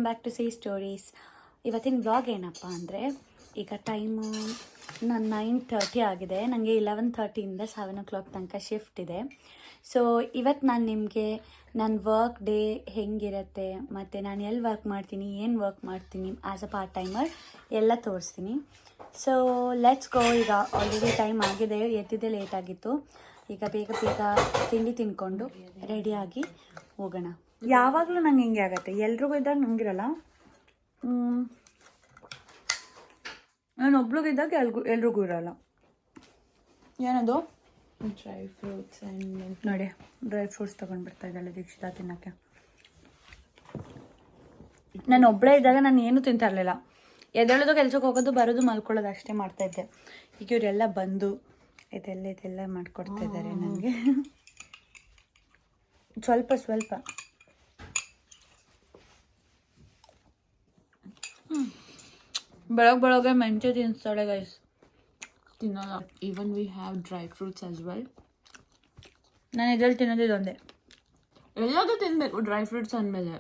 Back to C stories. ಇವತ್ತಿನ vlog ಏನಪ್ಪ ಅಂದರೆ, ಈಗ ಟೈಮು ನಾನು 9:30 ಆಗಿದೆ. ನನಗೆ 11:30ಇಂದ 7 o'clock ತನಕ ಶಿಫ್ಟ್ ಇದೆ. ಸೊ ಇವತ್ತು ನಾನು ನಿಮಗೆ ನನ್ನ ವರ್ಕ್ ಡೇ ಹೆಂಗಿರುತ್ತೆ ಮತ್ತು ನಾನು ಎಲ್ಲಿ ವರ್ಕ್ ಮಾಡ್ತೀನಿ, ಏನು ವರ್ಕ್ ಮಾಡ್ತೀನಿ ಆ್ಯಸ್ ಅ ಪಾರ್ಟ್ ಟೈಮರ್ ಎಲ್ಲ ತೋರಿಸ್ತೀನಿ. So let's go. ಈಗ ಆಲ್ರೆಡಿ ಟೈಮ್ ಆಗಿದೆ, ಎದ್ದಿದ್ದೆ ಲೇಟಾಗಿತ್ತು. ಈಗ ಬೇಗ ಬೇಗ ತಿಂಡಿ ತಿನ್ಕೊಂಡು ರೆಡಿಯಾಗಿ ಹೋಗೋಣ. ಯಾವಾಗಲೂ ನಂಗೆ ಹಿಂಗೆ ಆಗುತ್ತೆ, ಎಲ್ರಿಗೂ ಇದ್ದಾಗ ನಂಗಿರಲ್ಲ. ನಾನು ಒಬ್ಳಿಗಿದ್ದಾಗ ಎಲ್ರಿಗೂ ಇರೋಲ್ಲ. ಏನದು? ಡ್ರೈ ಫ್ರೂಟ್ಸ್ ಆ್ಯಂಡ್ ನೋಡಿ, ಡ್ರೈ ಫ್ರೂಟ್ಸ್ ತೊಗೊಂಡು ಬರ್ತಾ ಇದ್ದಾಳೆ ದೀಕ್ಷಿತಾ ತಿನ್ನೋಕ್ಕೆ. ನಾನು ಒಬ್ಬಳೇ ಇದ್ದಾಗ ನಾನು ಏನೂ ತಿಂತಾ ಇರಲಿಲ್ಲ. ಎದ್ದೇಳೋದು, ಕೆಲ್ಸಕ್ಕೆ ಹೋಗೋದು, ಬರೋದು, ಮಲ್ಕೊಳ್ಳೋದು ಅಷ್ಟೇ ಮಾಡ್ತಾಯಿದ್ದೆ. ಈಗ ಇವರೆಲ್ಲ ಬಂದು ಇದೆಲ್ಲ ಮಾಡಿಕೊಡ್ತಾ ಇದ್ದಾರೆ ನನಗೆ. ಸ್ವಲ್ಪ ಬೆಳಗ್ಗೆ ಮೆಂತ್ಯ ತಿನ್ನಿಸ್ತಾಳೆ ಗೈಸ್. ತಿನ್ನೋಲ್ಲ. Even we have dry fruits as well. ನಾನು ಇದರಲ್ಲಿ ತಿನ್ನೋದು ಇದೊಂದೇ. ಎಲ್ಲದೂ ತಿನ್ನಬೇಕು ಡ್ರೈ ಫ್ರೂಟ್ಸ್ ಅಂದಮೇಲೆ.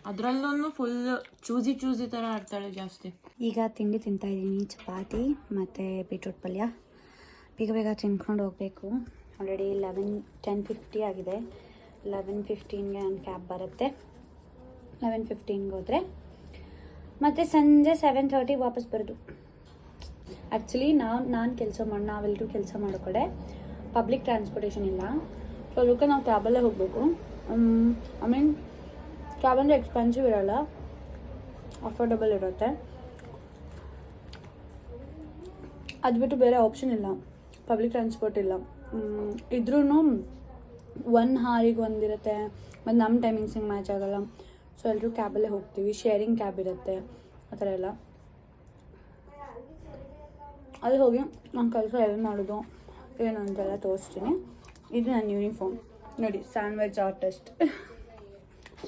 ಅದರಲ್ಲೂ ಫುಲ್ ಚೂಸಿ ಥರ ಆಡ್ತಾಳೆ ಜಾಸ್ತಿ. ಈಗ ತಿಂಡಿ ತಿಂತಾಯಿದ್ದೀನಿ, ಚಪಾತಿ ಮತ್ತು ಬೀಟ್ರೂಟ್ ಪಲ್ಯ. ಬೇಗ ತಿನ್ಕೊಂಡು ಹೋಗಬೇಕು. ಆಲ್ರೆಡಿ 10:50 ಆಗಿದೆ. 11:15ಗೆ ನನ್ನ ಕ್ಯಾಬ್ ಬರುತ್ತೆ. 11:15ಗೆ ಹೋದರೆ ಮತ್ತು ಸಂಜೆ 7:30 ವಾಪಸ್ ಬರೋದು. ಆ್ಯಕ್ಚುಲಿ ನಾವೆಲ್ಲರೂ ಕೆಲಸ ಮಾಡೋ ಕಡೆ ಪಬ್ಲಿಕ್ ಟ್ರಾನ್ಸ್ಪೋರ್ಟೇಷನ್ ಇಲ್ಲ. ಸೊ ಅದಕ್ಕೆ ನಾವು ಕ್ಯಾಬಲ್ಲೇ ಹೋಗಬೇಕು. ಐ ಮೀನ್ ಕ್ಯಾಬಂದರೆ ಎಕ್ಸ್ಪೆನ್ಸಿವ್ ಇರೋಲ್ಲ, ಅಫೋರ್ಡಬಲ್ ಇರುತ್ತೆ. ಅದು ಬಿಟ್ಟು ಬೇರೆ ಆಪ್ಷನ್ ಇಲ್ಲ, ಪಬ್ಲಿಕ್ ಟ್ರಾನ್ಸ್ಪೋರ್ಟ್ ಇಲ್ಲ. ಇದ್ರೂ 1 hour ಒಂದಿರುತ್ತೆ ಮತ್ತು ನಮ್ಮ ಟೈಮಿಂಗ್ಸಿಗೆ ಮ್ಯಾಚ್ ಆಗೋಲ್ಲ. ಸೊ ಎಲ್ಲರೂ ಕ್ಯಾಬಲ್ಲೇ ಹೋಗ್ತೀವಿ. ಶೇರಿಂಗ್ ಕ್ಯಾಬ್ ಇರುತ್ತೆ, ಆ ಥರ ಎಲ್ಲ. ಅಲ್ಲಿ ಹೋಗಿ ನನ್ನ ಕೆಲಸ ಎಲ್ಲಿ ಮಾಡೋದು ಏನು ಅಂತೆಲ್ಲ ತೋರಿಸ್ತೀನಿ. ಇದು ನನ್ನ ಯೂನಿಫಾರ್ಮ್ ನೋಡಿ, sandwich artist.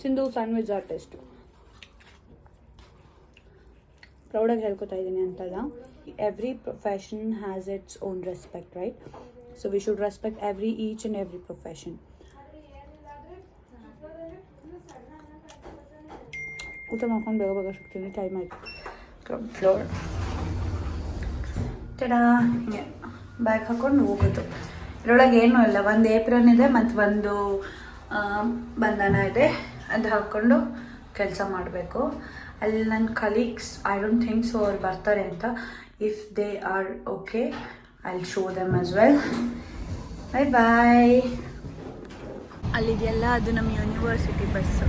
Sindhu sandwich artist. ಪ್ರೌಡಾಗಿ ಹೇಳ್ಕೊತಾ ಇದ್ದೀನಿ ಅಂತಲ್ಲ. Every profession has its own respect, right? So we should respect each and every profession. ಊಟ ಮಾಡ್ಕೊಂಡು ಬೇಗ ಸಿಗ್ತೀನಿ, ಟೈಮ್ ಆಯಿತು. ಫ್ಲೋರ್ ಟಡಾ, ಹಿಂಗೆ ಬ್ಯಾಗ್ ಹಾಕ್ಕೊಂಡು ಹೋಗೋದು. ಇದರೊಳಗೆ ಏನೂ ಇಲ್ಲ, ಒಂದು ಏಪ್ರನ್ ಇದೆ ಮತ್ತು ಒಂದು ಬಂಧನ ಇದೆ. ಅದು ಹಾಕ್ಕೊಂಡು ಕೆಲಸ ಮಾಡಬೇಕು. ಅಲ್ಲಿ ನನ್ನ colleagues, I don't think so ಅವ್ರು ಬರ್ತಾರೆ ಅಂತ. If they are okay, I will show them as well. Bye. ಅಲ್ಲಿದೆಯಲ್ಲ, ಅದು ನಮ್ಮ ಯೂನಿವರ್ಸಿಟಿ ಬಸ್ಸು.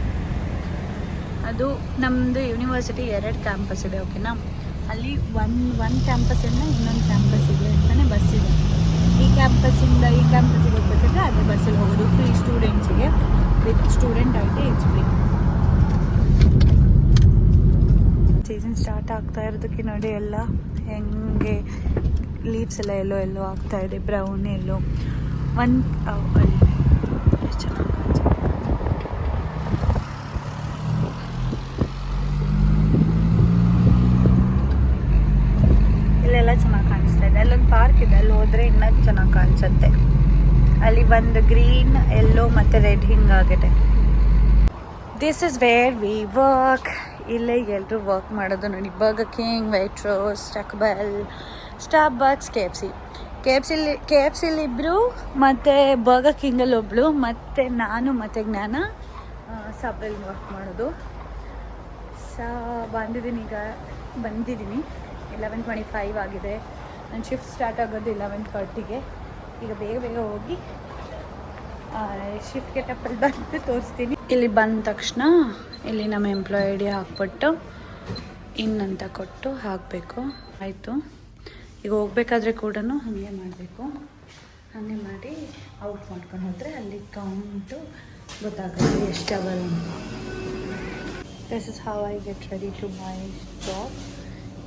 ಅದು ನಮ್ಮದು ಯೂನಿವರ್ಸಿಟಿ 2 ಕ್ಯಾಂಪಸ್ ಇದೆ, ಓಕೆನಾ? ಅಲ್ಲಿ ಒಂದು ಕ್ಯಾಂಪಸ್ಸಿಂದ ಇನ್ನೊಂದು ಕ್ಯಾಂಪಸ್ಸಿಗೆ ಅಂತಲೇ ಬಸ್ ಇದೆ. ಈ ಕ್ಯಾಂಪಸ್ಸಿಂದ ಈ ಕ್ಯಾಂಪಸ್ಸಿಗೆ ಹೋಗ್ಬೇಕಾದ್ರೆ ಅದೇ ಬಸ್ಸಲ್ಲಿ ಹೋಗೋದು. ಫ್ರೀ ಸ್ಟೂಡೆಂಟ್ಸಿಗೆ, with student I D it's free. Season start ಆಗ್ತಾ ಇರೋದಕ್ಕೆ ನೋಡಿ ಎಲ್ಲ ಹೆಂಗೆ ಲೀವ್ಸ್ ಎಲ್ಲ ಎಲ್ಲೋ ಆಗ್ತಾ ಇದೆ, ಬ್ರೌನ್ ಎಲ್ಲೋ. ಅಲ್ಲಿ ಎಷ್ಟು ಚೆನ್ನಾಗಿ ಇಲ್ಲೆಲ್ಲ ಚೆನ್ನಾಗಿ ಕಾಣಿಸ್ತಾ ಇದೆ. ಅಲ್ಲೊಂದು ಪಾರ್ಕ್ ಇದೆ, ಅಲ್ಲಿ ಹೋದರೆ ಇನ್ನೂ ಚೆನ್ನಾಗಿ ಕಾಣಿಸುತ್ತೆ. ಅಲ್ಲಿ ಒಂದು ಗ್ರೀನ್, ಎಲ್ಲೋ ಮತ್ತು ರೆಡ್ ಹಿಂಗಾಗಿದೆ. This is where we work. ಇಲ್ಲೇ ಎಲ್ಲರೂ ವರ್ಕ್ ಮಾಡೋದು ನೋಡಿ. Burger King, Waitrose, Taco Bell, Starbucks, K F ಸಿಲಿ ಇಬ್ಬರು, ಮತ್ತು ಬರ್ಗರ್ ಕಿಂಗಲ್ಲಿ ಒಬ್ಬಳು, ಮತ್ತು ನಾನು ಮತ್ತು ಜ್ಞಾನ ಸಬ್ರಲ್ಲಿ ವರ್ಕ್ ಮಾಡೋದು. ಬಂದಿದ್ದೀನಿ 11:25 ಆಗಿದೆ. ನನ್ನ ಶಿಫ್ಟ್ ಸ್ಟಾರ್ಟ್ ಆಗೋದು 11:30ಗೆ. ಈಗ ಬೇಗ ಹೋಗಿ ಶಿಫ್ಟ್ ಗೆಟಪ್ಪಲ್ಲಿ ಬಂದು ತೋರಿಸ್ತೀನಿ. ಇಲ್ಲಿ ಬಂದ ತಕ್ಷಣ ಇಲ್ಲಿ ನಮ್ಮ ಎಂಪ್ಲಾಯ್ ಐ ಡಿ ಹಾಕ್ಬಿಟ್ಟು ಇನ್ನಂತ ಕೊಟ್ಟು ಹಾಕಬೇಕು. ಆಯಿತು. ಈಗ ಹೋಗ್ಬೇಕಾದ್ರೆ ಕೂಡ ಹಾಗೆ ಮಾಡಬೇಕು. ಹಾಗೆ ಮಾಡಿ ಔಟ್ ಮಾಡ್ಕೊಂಡು ಹೋದರೆ ಅಲ್ಲಿ ಕೌಂಟು ಗೊತ್ತಾಗುತ್ತೆ ಎಷ್ಟು ಅವರ್ ಅಂತ. This is how I get ready to my job.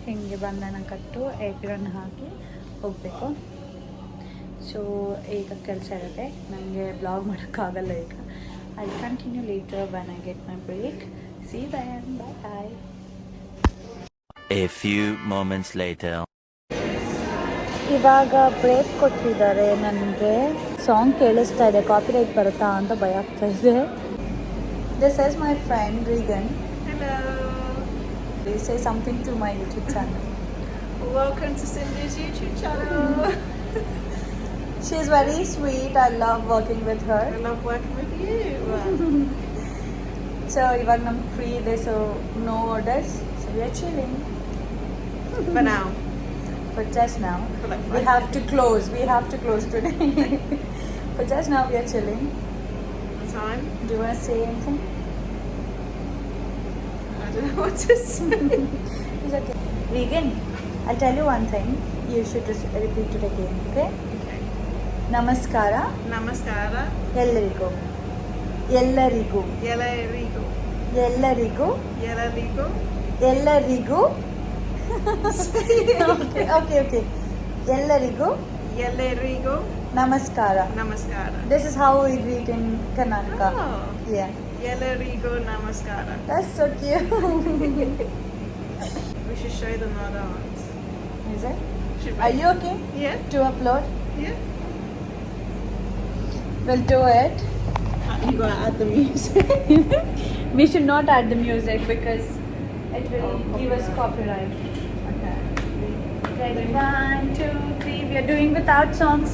ಹಿಂಗೆ ಬಂಧನ ಕಟ್ಟು ಏಪ್ರನ್ ಹಾಕಿ ಹೋಗಬೇಕು. ಸೊ ಈಗ ಕೆಲಸ ಇರುತ್ತೆ, ನನಗೆ ಬ್ಲಾಗ್ ಮಾಡೋಕ್ಕಾಗಲ್ಲ ಈಗ. I continue later when I get my break. See then, bye. A few moments later. ಇವಾಗ ಬ್ರೇಕ್ ಕೊಟ್ಟಿದ್ದಾರೆ ನನಗೆ. ಸಾಂಗ್ ಕೇಳಿಸ್ತಾ ಇದೆ, ಕಾಪಿರೈಟ್ ಬರುತ್ತಾ ಅಂತ ಭಯ ಆಗ್ತಾ ಇದೆ. This is my friend Reagan. Hello. Say something to my YouTube channel. Welcome to Cindy's YouTube channel. She's very sweet. I love working with I her. love working with you. So ಇವಾಗ ನಮ್ಗೆ free ಇದೆ, so no orders. So we are chilling. For now. For just now. For like We 5 have to close. We have to close today. For just now we are chilling. time. Do you want to say anything? I don't know what to say. It's okay. Regan, I'll tell you one thing. You should just repeat it again, okay? Okay. Namaskara. Namaskara. ಎಲ್ಲರಿಗೂ ಎಲ್ಲರಿಗೂ Yelarigo. ಎಲ್ಲರಿಗೂ Yelarigo. ಎಲ್ಲರಿಗೂ okay okay okay ಎಲ್ಲರಿಗೂ Yelarigo. ನಮಸ್ಕಾರ. Namaskara. This is how we greet in Karnataka. Oh. Yeah. Yelarigo Namaskara. That's so cute. We should show them our dance. Is it? Should we? Are you okay Yeah. to upload? Yeah. We'll do it. You gotta add the music. We should not add the music because it will give us copyright. Okay. Ready? 1, 2, 3. We are doing without songs.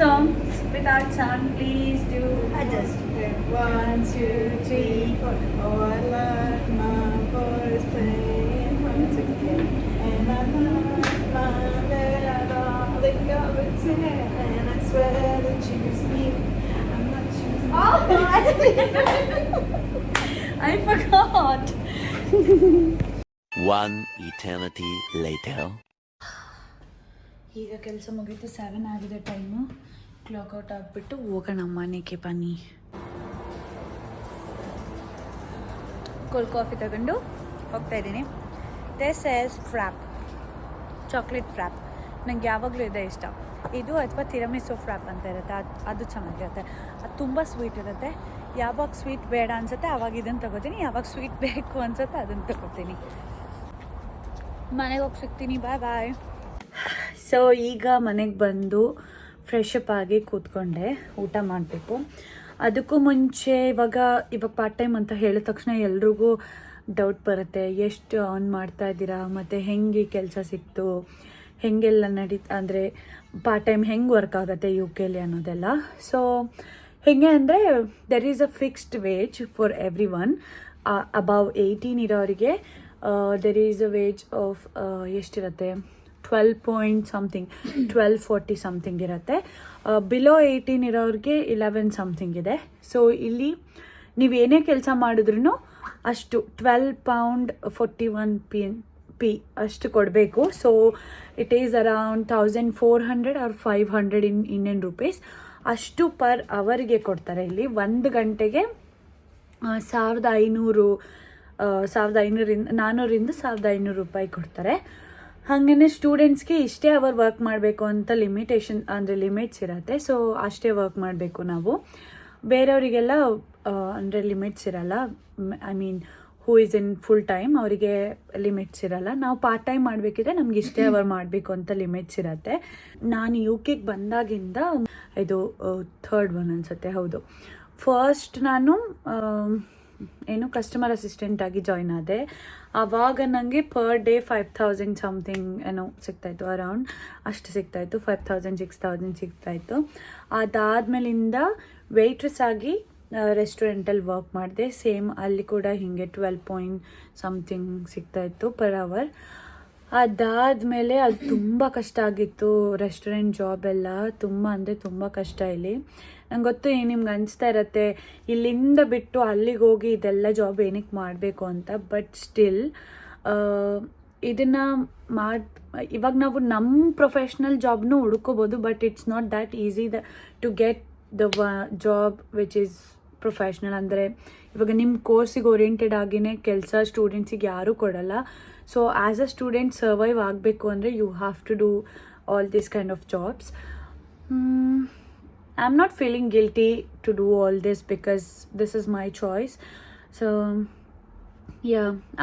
Songs without sound. Please do adjust. Okay. 1, 2, 3, 4. Oh, I love my voice playing hard to get. And I love my better darling of a 10. And I swear to choose you. I'm not choosing. Oh, I forgot. One eternity later. ಈಗ ಕೆಲಸ ಮುಗೀತು, 7 ಆಗಿದೆ time. ಕ್ಲಾಕ್ಔಟ್ ಆಗಿಬಿಟ್ಟು ಹೋಗೋಣ ಮನೆಗೆ ಬನ್ನಿ. Cold coffee ತಗೊಂಡು ಹೋಗ್ತಾ ಇದ್ದೀನಿ. This is frappe, chocolate frappe. ನನಗೆ ಯಾವಾಗಲೂ ಇದೆ ಇಷ್ಟ. ಇದು ಅಥವಾ ತಿರಮಿಸು ಫ್ರ್ಯಾಪ್ ಅಂತ ಇರುತ್ತೆ, ಅದು ಚೆನ್ನಾಗಿರುತ್ತೆ. ಅದು ತುಂಬ ಸ್ವೀಟ್ ಇರುತ್ತೆ. ಯಾವಾಗ ಸ್ವೀಟ್ ಬೇಡ ಅನ್ಸುತ್ತೆ ಆವಾಗ ಇದನ್ನು ತಗೋತೀನಿ, ಯಾವಾಗ ಸ್ವೀಟ್ ಬೇಕು ಅನ್ಸುತ್ತೆ ಅದನ್ನು ತಗೋತೀನಿ. ಮನೆಗೆ ಹೋಗಿ ಸಿಗ್ತೀನಿ. ಬಾಯ್ ಬಾಯ್. ಸೊ ಈಗ ಮನೆಗೆ ಬಂದು ಫ್ರೆಶ್ ಅಪ್ ಆಗಿ ಕೂತ್ಕೊಂಡೆ, ಊಟ ಮಾಡಬೇಕು. ಅದಕ್ಕೂ ಮುಂಚೆ ಇವಾಗ ಪಾರ್ಟ್ ಟೈಮ್ ಅಂತ ಹೇಳಿದ ತಕ್ಷಣ ಎಲ್ರಿಗೂ ಡೌಟ್ ಬರುತ್ತೆ, ಎಷ್ಟು ಆನ್ ಮಾಡ್ತಾ ಇದ್ದೀರಾ, ಮತ್ತು ಹೆಂಗೆ ಕೆಲಸ ಸಿಕ್ತು, ಹೆಂಗೆಲ್ಲ ಅಂದರೆ ಪಾರ್ಟ್ ಟೈಮ್ ಹೆಂಗೆ ವರ್ಕ್ ಆಗುತ್ತೆ UK ಅನ್ನೋದೆಲ್ಲ. ಸೊ ಹೇಗೆ ಅಂದರೆ there is a fixed wage for every one. Above 18 ಇರೋರಿಗೆ there is a wage of ಎಷ್ಟಿರುತ್ತೆ, 12 ಪಾಯಿಂಟ್ ಸಮಥಿಂಗ್, 1240 ಸಮಥಿಂಗ್ ಇರುತ್ತೆ. ಬಿಲೋ 18 ಇರೋರಿಗೆ 11 ಸಮಥಿಂಗ್ ಇದೆ. ಸೊ ಇಲ್ಲಿ ನೀವು ಏನೇ ಕೆಲಸ ಮಾಡಿದ್ರೂ ಅಷ್ಟು £12.41 ಅಷ್ಟು ಕೊಡಬೇಕು. So it is around 1400 or 500 in Indian rupees ಅಷ್ಟು ಪರ್ ಅವರ್ಗೆ ಕೊಡ್ತಾರೆ. ಇಲ್ಲಿ 1 ಗಂಟೆಗೆ 1500 400 ರೂಪಾಯಿ ಕೊಡ್ತಾರೆ. ಹಾಗೆಯೇ ಸ್ಟೂಡೆಂಟ್ಸ್ಗೆ ಇಷ್ಟೇ ಅವರ್ ವರ್ಕ್ ಮಾಡಬೇಕು ಅಂತ ಲಿಮಿಟೇಷನ್ ಅಂದರೆ ಲಿಮಿಟ್ಸ್ ಇರುತ್ತೆ. ಸೊ ಅಷ್ಟೇ ವರ್ಕ್ ಮಾಡಬೇಕು ನಾವು. ಬೇರೆಯವರಿಗೆಲ್ಲ ಅಂದರೆ ಲಿಮಿಟ್ಸ್ ಇರಲ್ಲ. I mean who is in full time ಅವರಿಗೆ ಲಿಮಿಟ್ಸ್ ಇರಲ್ಲ. ನಾವು ಪಾರ್ಟ್ ಟೈಮ್ ಮಾಡಬೇಕಿದ್ರೆ ನಮ್ಗೆ ಇಷ್ಟೇ ಅವರ್ ಮಾಡಬೇಕು ಅಂತ ಲಿಮಿಟ್ಸ್ ಇರುತ್ತೆ. ನಾನು UKಗೆ ಬಂದಾಗಿಂದ ಇದು 3rd ಒನ್ ಅನಿಸುತ್ತೆ. ಹೌದು, ಫಸ್ಟ್ ನಾನು ಕಸ್ಟಮರ್ ಅಸಿಸ್ಟೆಂಟ್ ಆಗಿ ಜಾಯ್ನ್ ಆದೆ. ಆವಾಗ ನನಗೆ ಪರ್ ಡೇ 5000 ಸಮಥಿಂಗ್ ಸಿಗ್ತಾಯಿತ್ತು, ಅರೌಂಡ್ ಅಷ್ಟು ಸಿಗ್ತಾಯಿತ್ತು, 5000 6000 ಸಿಗ್ತಾಯಿತ್ತು. ಅದಾದಮೇಲಿಂದ ವೇಟ್ರೆಸ್ ಆಗಿ ರೆಸ್ಟೋರೆಂಟಲ್ಲಿ ವರ್ಕ್ ಮಾಡಿದೆ. ಸೇಮ್ ಅಲ್ಲಿ ಕೂಡ ಹೀಗೆ 12 ಪಾಯಿಂಟ್ ಸಮಥಿಂಗ್ ಸಿಗ್ತಾಯಿತ್ತು ಪರ್ ಅವರ್. ಅದಾದಮೇಲೆ ಅದು ತುಂಬ ಕಷ್ಟ ಆಗಿತ್ತು. ರೆಸ್ಟೋರೆಂಟ್ ಜಾಬ್ ಎಲ್ಲ ತುಂಬ ಅಂದರೆ ತುಂಬ ಕಷ್ಟ ಇಲ್ಲಿ. ನಂಗೆ ಗೊತ್ತು ನಿಮ್ಗೆ ಅನಿಸ್ತಾ ಇರುತ್ತೆ ಇಲ್ಲಿಂದ ಬಿಟ್ಟು ಅಲ್ಲಿಗೆ ಹೋಗಿ ಇದೆಲ್ಲ ಜಾಬ್ ಏನಕ್ಕೆ ಮಾಡಬೇಕು ಅಂತ. ಬಟ್ ಸ್ಟಿಲ್ ಇದನ್ನು ಇವಾಗ ನಾವು ನಮ್ಮ ಪ್ರೊಫೆಷ್ನಲ್ ಜಾಬ್ನೂ ಹುಡ್ಕೋಬೋದು. But it's not that easy to get the job which is professional. ಅಂದರೆ ಇವಾಗ ನಿಮ್ಮ ಕೋರ್ಸಿಗೆ ಓರಿಯೆಂಟೆಡ್ ಆಗಿಯೇ ಕೆಲಸ ಸ್ಟೂಡೆಂಟ್ಸಿಗೆ ಯಾರೂ ಕೊಡಲ್ಲ. So as a student survive ಆಗಬೇಕು ಅಂದರೆ you have to do all this kind of jobs. I am not feeling guilty to do all this because this is my choice. So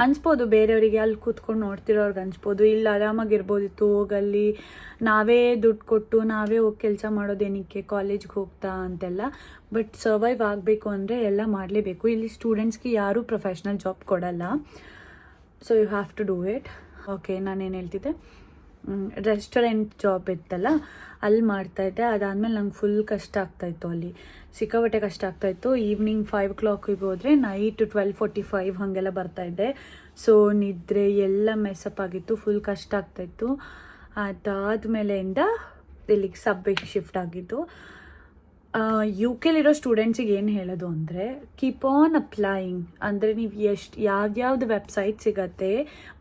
ಅನ್ಸ್ಬೋದು ಬೇರೆಯವರಿಗೆ, ಅಲ್ಲಿ ಕೂತ್ಕೊಂಡು ನೋಡ್ತಿರೋರ್ಗೆ ಅನ್ಸ್ಬೋದು ಇಲ್ಲಿ ಆರಾಮಾಗಿರ್ಬೋದಿತ್ತು, ಹೋಗಲ್ಲಿ ನಾವೇ ದುಡ್ಡು ಕೊಟ್ಟು ನಾವೇ ಹೋಗಿ ಕೆಲಸ ಮಾಡೋದೇನಕ್ಕೆ ಕಾಲೇಜ್ಗೆ ಹೋಗ್ತಾ ಅಂತೆಲ್ಲ. ಬಟ್ ಸರ್ವೈವ್ ಆಗಬೇಕು ಅಂದರೆ ಎಲ್ಲ ಮಾಡಲೇಬೇಕು. ಇಲ್ಲಿ ಸ್ಟೂಡೆಂಟ್ಸ್ಗೆ ಯಾರೂ ಪ್ರೊಫೆಷ್ನಲ್ ಜಾಬ್ ಕೊಡಲ್ಲ. So you have to do it. Okay, ನಾನೇನು ಹೇಳ್ತಿದ್ದೆ, ರೆಸ್ಟೋರೆಂಟ್ ಜಾಬ್ ಇತ್ತಲ್ಲ ಅಲ್ಲಿ ಮಾಡ್ತಾಯಿದ್ದೆ. ಅದಾದಮೇಲೆ ನಂಗೆ ಫುಲ್ ಕಷ್ಟ ಆಗ್ತಾಯಿತ್ತು, ಅಲ್ಲಿ ಸಿಕ್ಕಾಪಟ್ಟೆ ಕಷ್ಟ ಆಗ್ತಾಯಿತ್ತು. ಈವ್ನಿಂಗ್ 5 o'clock ಹೋದರೆ ನೈಟ್ 12:45 ಹಾಗೆಲ್ಲ ಬರ್ತಾಯಿದ್ದೆ. ಸೊ ನಿದ್ರೆ ಎಲ್ಲ ಮೆಸಪ್ ಆಗಿತ್ತು, ಫುಲ್ ಕಷ್ಟ ಆಗ್ತಾಯಿತ್ತು. ಅದಾದಮೇಲೆಯಿಂದ ಇಲ್ಲಿಗೆ ಸಬ್ವೆಗೆ ಶಿಫ್ಟ್ ಆಗಿದ್ದು. ಯು ಕೆಲಿರೋ ಸ್ಟೂಡೆಂಟ್ಸಿಗೆ ಏನು ಹೇಳೋದು ಅಂದರೆ, ಕೀಪ್ ಆನ್ ಅಪ್ಲೈಯಿಂಗ್. ಅಂದರೆ ನೀವು ಯಾವ್ಯಾವ್ದು ವೆಬ್ಸೈಟ್ ಸಿಗತ್ತೆ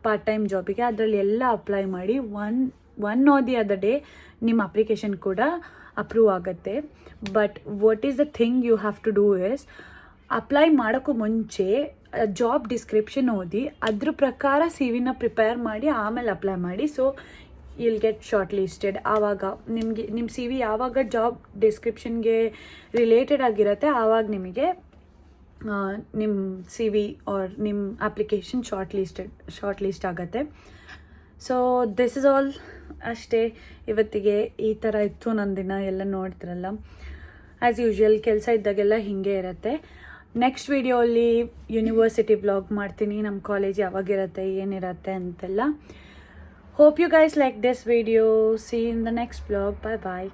ಪಾರ್ಟ್ ಟೈಮ್ ಜಾಬಿಗೆ ಅದರಲ್ಲಿ ಎಲ್ಲ ಅಪ್ಲೈ ಮಾಡಿ. One or the other day ನಿಮ್ಮ ಅಪ್ಲಿಕೇಶನ್ ಕೂಡ ಅಪ್ರೂವ್ ಆಗುತ್ತೆ. But what is the thing you have to do is, apply ಮಾಡೋಕ್ಕೂ ಮುಂಚೆ ಜಾಬ್ ಡಿಸ್ಕ್ರಿಪ್ಷನ್ ಓದಿ ಅದ್ರ ಪ್ರಕಾರ CV ಪ್ರಿಪೇರ್ ಮಾಡಿ ಆಮೇಲೆ ಅಪ್ಲೈ ಮಾಡಿ. So you'll get short listed. ಆವಾಗ ನಿಮಗೆ ನಿಮ್ಮ CV ಯಾವಾಗ ಜಾಬ್ ಡಿಸ್ಕ್ರಿಪ್ಷನ್ಗೆ ರಿಲೇಟೆಡ್ ಆಗಿರುತ್ತೆ ಆವಾಗ ನಿಮಗೆ ನಿಮ್ಮ CV ಆರ್ ನಿಮ್ಮ ಅಪ್ಲಿಕೇಶನ್ ಶಾರ್ಟ್ ಲಿಸ್ಟ್ ಆಗುತ್ತೆ. So this is all. ಅಷ್ಟೇ ಇವತ್ತಿಗೆ. ಈ ಥರ ಇತ್ತು ನನ್ನ ದಿನ. ಎಲ್ಲ ನೋಡ್ತಿರಲ್ಲ, ಆ್ಯಸ್ ಯೂಶ್ವಲ್ ಕೆಲಸ ಇದ್ದಾಗೆಲ್ಲ ಹೀಗೆ ಇರುತ್ತೆ. ನೆಕ್ಸ್ಟ್ ವಿಡಿಯೋಲ್ಲಿ ಯೂನಿವರ್ಸಿಟಿ ವ್ಲಾಗ್ ಮಾಡ್ತೀನಿ, ನಮ್ಮ ಕಾಲೇಜ್ ಯಾವಾಗಿರುತ್ತೆ ಏನಿರುತ್ತೆ ಅಂತೆಲ್ಲ. Hope you guys like this video. See you in the next vlog. Bye bye.